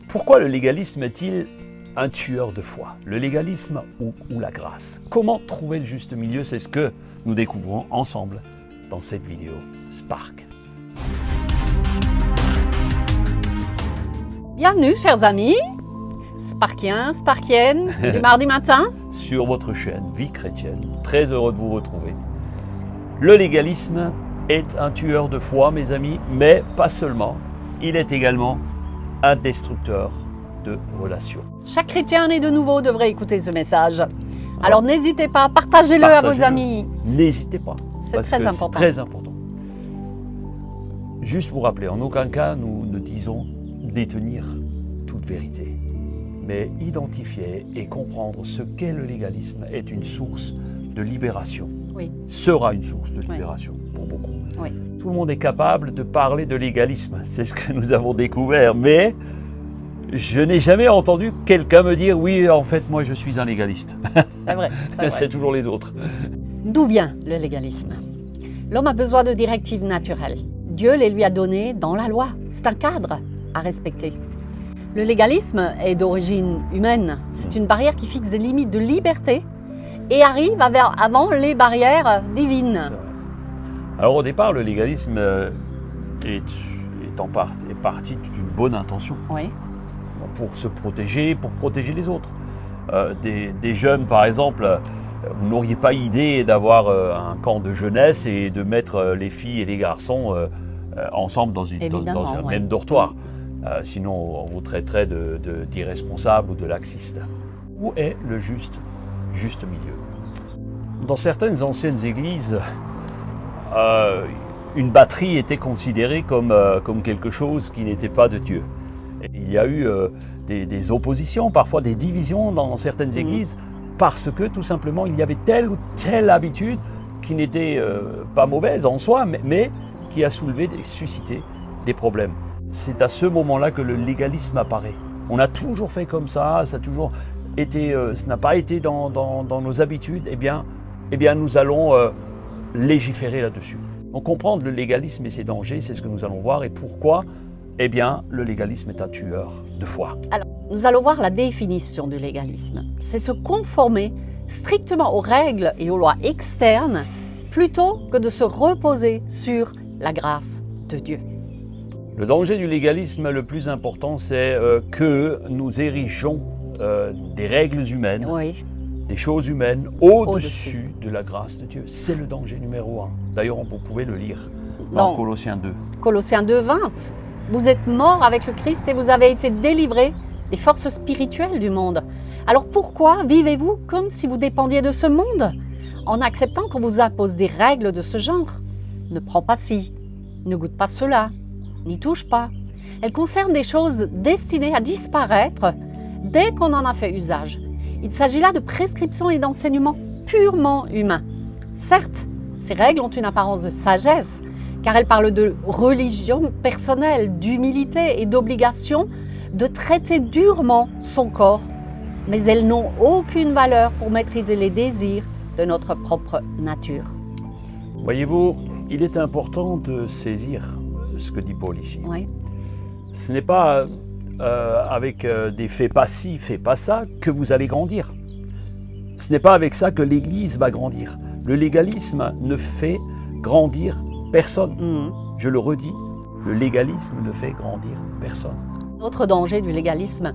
Pourquoi le légalisme est-il un tueur de foi? Le légalisme ou la grâce? Comment trouver le juste milieu? C'est ce que nous découvrons ensemble dans cette vidéo Spark. Bienvenue chers amis, Sparkiens, Sparkiennes, du mardi matin. Sur votre chaîne Vie Chrétienne, très heureux de vous retrouver. Le légalisme est un tueur de foi mes amis, mais pas seulement, il est également un destructeur de relations. Chaque chrétien né de nouveau devrait écouter ce message. Alors n'hésitez pas, partagez-le à vos amis. N'hésitez pas, c'est très important. C'est très important. Juste pour rappeler, en aucun cas nous ne disons détenir toute vérité, mais identifier et comprendre ce qu'est le légalisme est une source de libération. Oui. Sera une source de libération pour beaucoup. Oui. Tout le monde est capable de parler de légalisme, c'est ce que nous avons découvert, mais je n'ai jamais entendu quelqu'un me dire « oui, en fait, moi je suis un légaliste ». C'est vrai. C'est toujours les autres. D'où vient le légalisme? L'homme a besoin de directives naturelles. Dieu les lui a données dans la loi. C'est un cadre à respecter. Le légalisme est d'origine humaine. C'est une barrière qui fixe des limites de liberté et arrive avant les barrières divines. Alors au départ, le légalisme est parti d'une bonne intention. Oui. Pour se protéger, pour protéger les autres. Des jeunes, par exemple, vous n'auriez pas idée d'avoir un camp de jeunesse et de mettre les filles et les garçons ensemble dans un même dortoir. Sinon, on vous traiterait d'irresponsable ou de laxiste. Où est le juste milieu? Dans certaines anciennes églises, une batterie était considérée comme quelque chose qui n'était pas de Dieu. Et il y a eu des oppositions, parfois des divisions dans certaines églises, parce que tout simplement il y avait telle ou telle habitude qui n'était pas mauvaise en soi, mais qui a suscité des problèmes. C'est à ce moment-là que le légalisme apparaît. On a toujours fait comme ça a toujours été, ça n'a pas été dans nos habitudes, eh bien nous allons légiférer là-dessus. Donc comprendre le légalisme et ses dangers, c'est ce que nous allons voir et pourquoi. Eh bien, le légalisme est un tueur de foi. Alors, nous allons voir la définition du légalisme. C'est se conformer strictement aux règles et aux lois externes plutôt que de se reposer sur la grâce de Dieu. Le danger du légalisme le plus important, c'est que nous érigeons des règles humaines, des choses humaines au-dessus de la grâce de Dieu. C'est le danger numéro 1. D'ailleurs, vous pouvez le lire dans Colossiens 2. Colossiens 2, 20. Vous êtes morts avec le Christ et vous avez été délivrés des forces spirituelles du monde. Alors pourquoi vivez-vous comme si vous dépendiez de ce monde en acceptant qu'on vous impose des règles de ce genre? Ne prends pas ci, ne goûte pas cela, n'y touche pas. Elles concernent des choses destinées à disparaître dès qu'on en a fait usage. Il s'agit là de prescriptions et d'enseignements purement humains. Certes, ces règles ont une apparence de sagesse, car elles parlent de religion personnelle, d'humilité et d'obligation de traiter durement son corps, mais elles n'ont aucune valeur pour maîtriser les désirs de notre propre nature. Voyez-vous, il est important de saisir ce que dit Paul ici. Oui. Ce n'est pas avec des fais pas ci, fais pas ça que vous allez grandir. Ce n'est pas avec ça que l'Église va grandir. Le légalisme ne fait grandir personne. Je le redis, le légalisme ne fait grandir personne. L'autre danger du légalisme,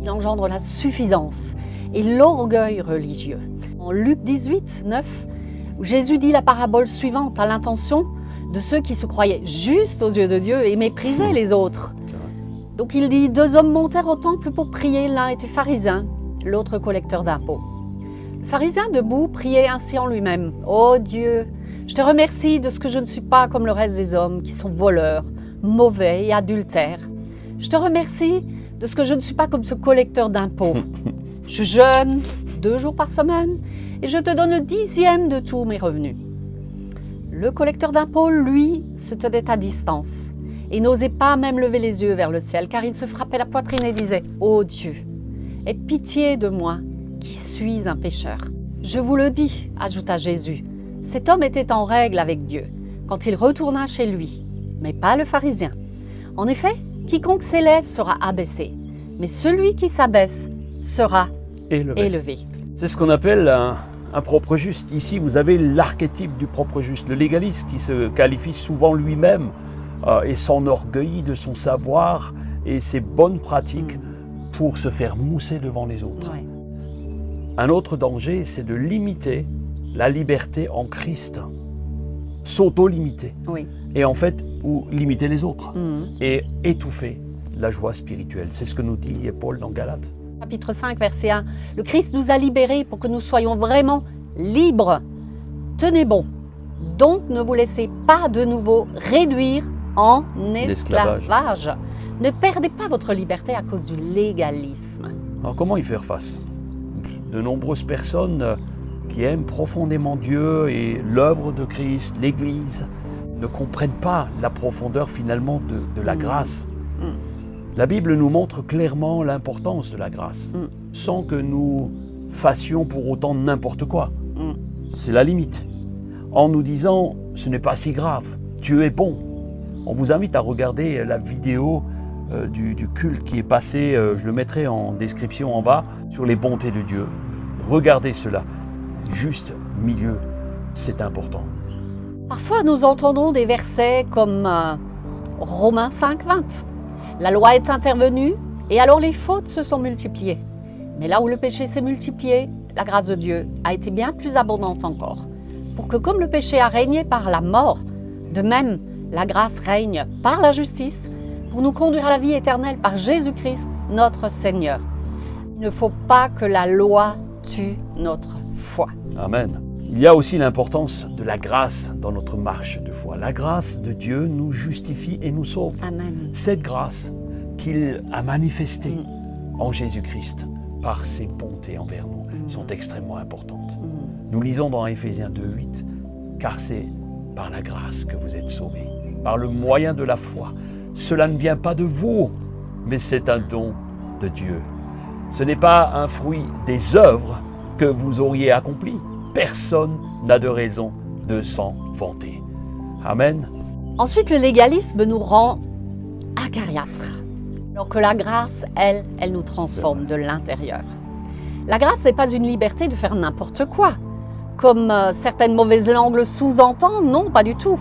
il engendre la suffisance et l'orgueil religieux. En Luc 18, 9, où Jésus dit la parabole suivante à l'intention de ceux qui se croyaient justes aux yeux de Dieu et méprisaient les autres. Donc il dit, 2 hommes montèrent au temple pour prier, l'un était pharisien, l'autre collecteur d'impôts. Le pharisien debout priait ainsi en lui-même, « Ô Dieu, je te remercie de ce que je ne suis pas comme le reste des hommes qui sont voleurs, mauvais et adultères. Je te remercie de ce que je ne suis pas comme ce collecteur d'impôts. Je jeûne 2 jours par semaine et je te donne le 10e de tous mes revenus. » Le collecteur d'impôts, lui, se tenait à distance et n'osait pas même lever les yeux vers le ciel car il se frappait la poitrine et disait « Ô Dieu, aie pitié de moi qui suis un pécheur. » Je vous le dis, ajouta Jésus, cet homme était en règle avec Dieu quand il retourna chez lui, mais pas le pharisien. En effet, quiconque s'élève sera abaissé, mais celui qui s'abaisse sera élevé. C'est ce qu'on appelle un propre juste. Ici, vous avez l'archétype du propre juste, le légaliste qui se qualifie souvent lui-même et s'enorgueillit de son savoir et ses bonnes pratiques pour se faire mousser devant les autres. Ouais. Un autre danger, c'est de limiter la liberté en Christ, s'auto-limiter, Oui. et en fait, ou limiter les autres, et étouffer la joie spirituelle. C'est ce que nous dit Paul dans Galates. Chapitre 5, verset 1. Le Christ nous a libérés pour que nous soyons vraiment libres. Tenez bon. Donc ne vous laissez pas de nouveau réduire en esclavage. Ne perdez pas votre liberté à cause du légalisme. Alors comment y faire face? De nombreuses personnes qui aiment profondément Dieu et l'œuvre de Christ, l'Église, ne comprennent pas la profondeur finalement de la grâce. La Bible nous montre clairement l'importance de la grâce, sans que nous fassions pour autant n'importe quoi. C'est la limite. En nous disant, ce n'est pas si grave, Dieu est bon. On vous invite à regarder la vidéo du culte qui est passé, je le mettrai en description en bas, sur les bontés de Dieu. Regardez cela. Juste milieu, c'est important. Parfois, nous entendons des versets comme Romains 5, 20. La loi est intervenue et alors les fautes se sont multipliées. Mais là où le péché s'est multiplié, la grâce de Dieu a été bien plus abondante encore. Pour que comme le péché a régné par la mort, de même la grâce règne par la justice pour nous conduire à la vie éternelle par Jésus-Christ, notre Seigneur. Il ne faut pas que la loi tue notre foi. Amen. Il y a aussi l'importance de la grâce dans notre marche de foi. La grâce de Dieu nous justifie et nous sauve. Amen. Cette grâce qu'il a manifestée en Jésus-Christ par ses bontés envers nous sont extrêmement importantes. Nous lisons dans Éphésiens 2:8, car c'est par la grâce que vous êtes sauvés, par le moyen de la foi. Cela ne vient pas de vous, mais c'est un don de Dieu. Ce n'est pas un fruit des œuvres que vous auriez accomplies. Personne n'a de raison de s'en vanter. Amen. Ensuite, le légalisme nous rend acariâtres, alors que la grâce, elle nous transforme de l'intérieur. La grâce n'est pas une liberté de faire n'importe quoi, comme certaines mauvaises langues le sous-entendent, non, pas du tout.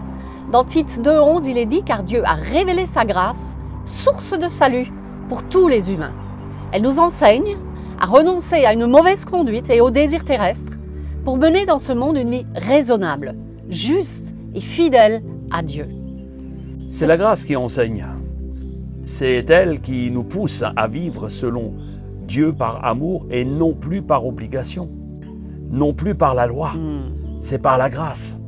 Dans Tite 2:11, il est dit « Car Dieu a révélé sa grâce, source de salut pour tous les humains. Elle nous enseigne à renoncer à une mauvaise conduite et aux désirs terrestres pour mener dans ce monde une vie raisonnable, juste et fidèle à Dieu. » C'est la grâce qui enseigne. C'est elle qui nous pousse à vivre selon Dieu par amour et non plus par obligation, non plus par la loi. C'est par la grâce.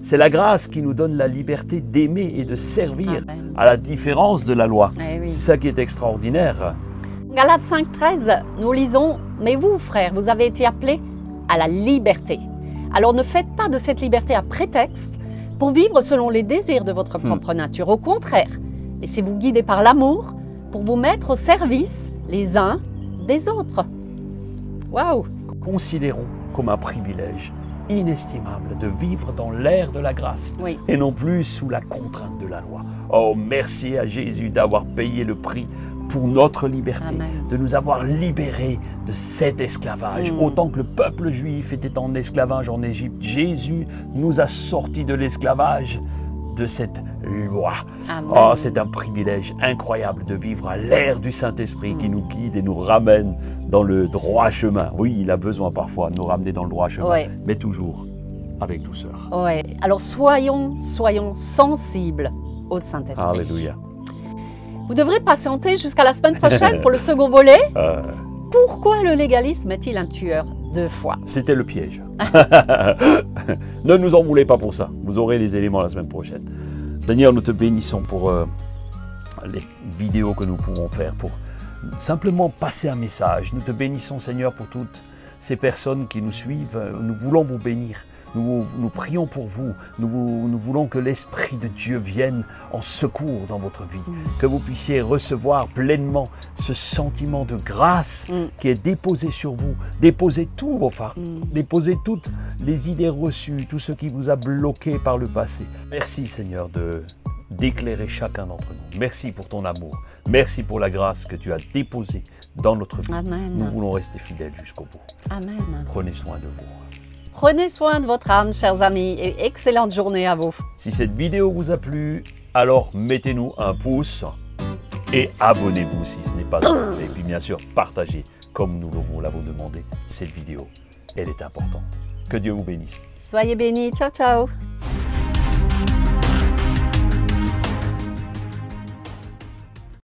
C'est la grâce qui nous donne la liberté d'aimer et de servir, à la différence de la loi. Oui. C'est ça qui est extraordinaire. Galates 5:13, nous lisons « Mais vous, frères, vous avez été appelés à la liberté. Alors ne faites pas de cette liberté un prétexte pour vivre selon les désirs de votre propre nature. Au contraire, laissez-vous guider par l'amour pour vous mettre au service les uns des autres. » Waouh! Considérons comme un privilège inestimable de vivre dans l'ère de la grâce et non plus sous la contrainte de la loi. Oh, merci à Jésus d'avoir payé le prix pour notre liberté, de nous avoir libérés de cet esclavage. Autant que le peuple juif était en esclavage en Égypte, Jésus nous a sortis de l'esclavage de cette loi. Oh, c'est un privilège incroyable de vivre à l'ère du Saint-Esprit qui nous guide et nous ramène dans le droit chemin. Oui, il a besoin parfois de nous ramener dans le droit chemin, mais toujours avec douceur. Ouais. Alors soyons sensibles au Saint-Esprit. Alléluia. Vous devrez patienter jusqu'à la semaine prochaine pour le second volet. Pourquoi le légalisme est-il un tueur de foi? C'était le piège. Ne nous en voulez pas pour ça. Vous aurez les éléments la semaine prochaine. Seigneur, nous te bénissons pour les vidéos que nous pouvons faire, pour simplement passer un message. Nous te bénissons, Seigneur, pour toutes ces personnes qui nous suivent. Nous voulons vous bénir. Nous prions pour vous. Nous voulons que l'Esprit de Dieu vienne en secours dans votre vie. Que vous puissiez recevoir pleinement ce sentiment de grâce qui est déposé sur vous. Déposez tous vos fardeaux. Déposez toutes les idées reçues, tout ce qui vous a bloqué par le passé. Merci Seigneur de d'éclairer chacun d'entre nous. Merci pour ton amour. Merci pour la grâce que tu as déposée dans notre vie. Amen. Nous voulons rester fidèles jusqu'au bout. Amen. Prenez soin de vous. Prenez soin de votre âme, chers amis, et excellente journée à vous. Si cette vidéo vous a plu, alors mettez-nous un pouce et abonnez-vous si ce n'est pas encore fait. Et puis bien sûr, partagez comme nous vous l'avons demandé cette vidéo. Elle est importante. Que Dieu vous bénisse. Soyez bénis. Ciao, ciao.